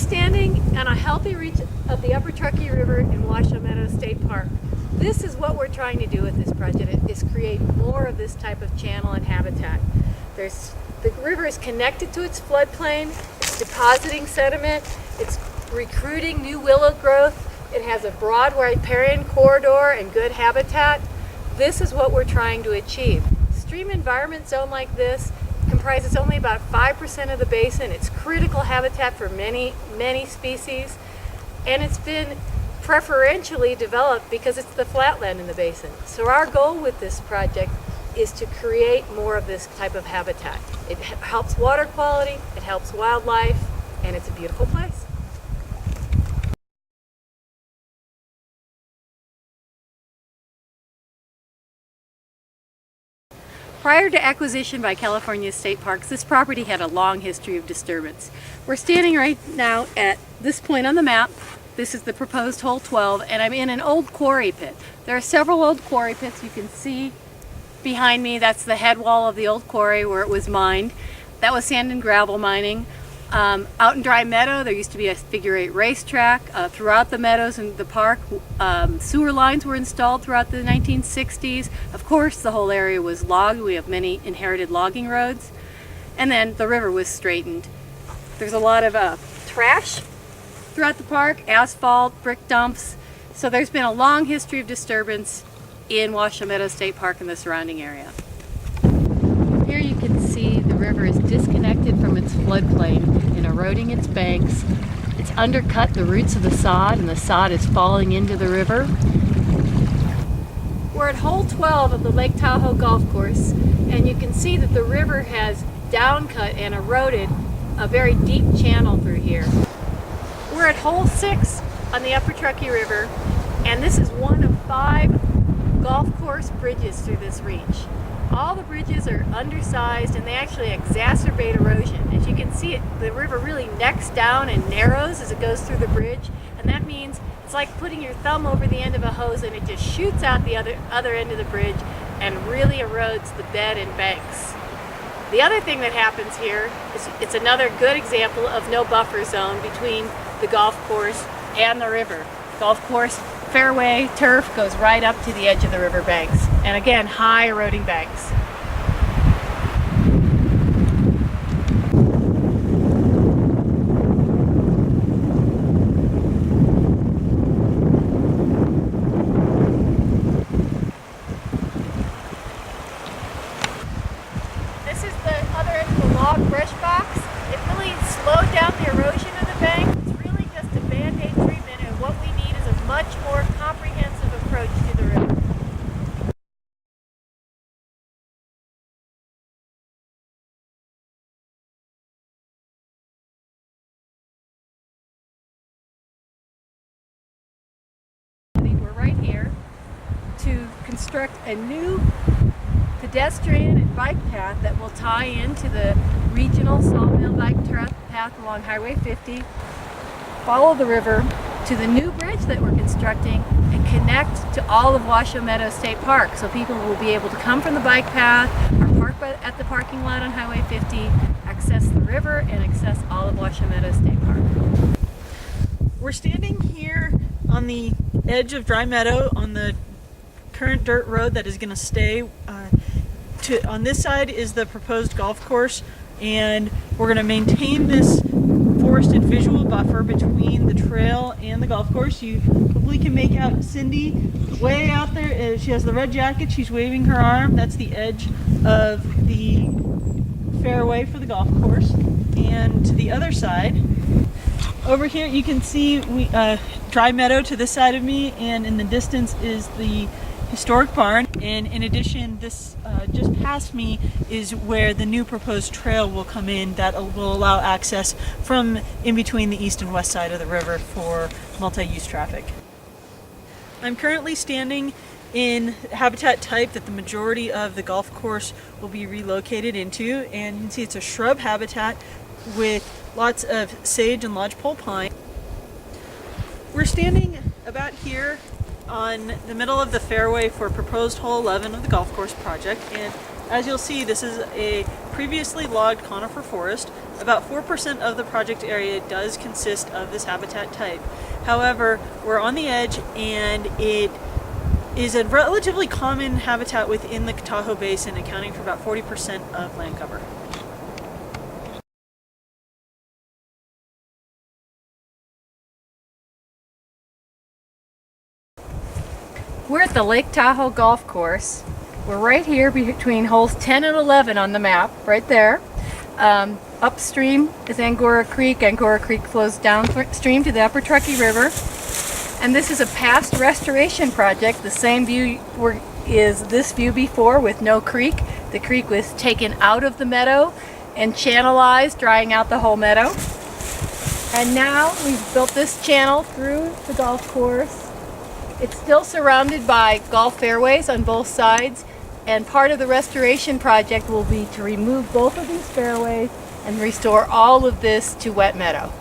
standing on a healthy reach of the Upper Truckee River in Washoe Meadows State Park. This is what we're trying to do with this project, is create more of this type of channel and habitat. The river is connected to its floodplain, it's depositing sediment, it's recruiting new willow growth, it has a broad riparian corridor and good habitat. This is what we're trying to achieve. Stream environment zone like this comprises only about 5% of the basin. It's critical habitat for many species, and it's been preferentially developed because it's the flatland in the basin. So our goal with this project is to create more of this type of habitat. It helps water quality, it helps wildlife, and it's a beautiful place. Prior to acquisition by California State Parks, this property had a long history of disturbance. We're standing right now at this point on the map. This is the proposed hole 12, and I'm in an old quarry pit. There are several old quarry pits you can see behind me. That's the head wall of the old quarry where it was mined. That was sand and gravel mining. Out in Dry Meadow, there used to be a figure-8 racetrack. Throughout the meadows and the park, sewer lines were installed throughout the 1960s. Of course, the whole area was logged. We have many inherited logging roads. And then the river was straightened. There's a lot of trash throughout the park, asphalt, brick dumps. So there's been a long history of disturbance in Washoe Meadows State Park and the surrounding area. Here you can see the river is disconnected from its floodplain and eroding its banks. It's undercut the roots of the sod, and the sod is falling into the river. We're at hole 12 of the Lake Tahoe golf course, and you can see that the river has downcut and eroded a very deep channel through here. We're at hole 6 on the Upper Truckee River, and this is one of 5 golf course bridges through this reach. All the bridges are undersized and they actually exacerbate erosion. As you can see, the river really necks down and narrows as it goes through the bridge, and that means it's like putting your thumb over the end of a hose and it just shoots out the other end of the bridge and really erodes the bed and banks. The other thing that happens here is it's another good example of no buffer zone between the golf course and the river. Golf course fairway turf goes right up to the edge of the river banks, and again, high eroding banks. This is the other end of the log brush box. It really slowed down the erosion of the bank. It's really just a band-aid treatment, and what we need is a much more comprehensive approach to the river. We're right here to construct a new pedestrian and bike path that will tie into the regional sawmill bike path along Highway 50, follow the river to the new bridge that we're constructing, and connect to all of Washoe Meadows State Park, so people will be able to come from the bike path or park at the parking lot on Highway 50, access the river, and access all of Washoe Meadows State Park. We're standing here on the edge of Dry Meadow on the current dirt road that is going to stay. On this side is the proposed golf course, and we're going to maintain this forested visual buffer between the trail and the golf course. You hopefully can make out Cindy way out there. She has the red jacket, she's waving her arm. That's the edge of the fairway for the golf course. And to the other side, over here you can see Dry Meadow to this side of me, and in the distance is the historic barn. And in addition, this just past me is where the new proposed trail will come in that will allow access from in between the east and west side of the river for multi-use traffic. I'm currently standing in habitat type that the majority of the golf course will be relocated into, and you can see it's a shrub habitat with lots of sage and lodgepole pine. We're standing about here on the middle of the fairway for proposed hole 11 of the golf course project, and as you'll see, this is a previously logged conifer forest. About 4% of the project area does consist of this habitat type. However, we're on the edge and it is a relatively common habitat within the Tahoe Basin, accounting for about 40% of land cover. We're at the Lake Tahoe Golf Course. We're right here between holes 10 and 11 on the map, right there. Upstream is Angora Creek. Angora Creek flows downstream to the upper Truckee River. And this is a past restoration project. The same view is this view before with no creek. The creek was taken out of the meadow and channelized, drying out the whole meadow. And now we've built this channel through the golf course. It's still surrounded by golf fairways on both sides, and part of the restoration project will be to remove both of these fairways and restore all of this to wet meadow.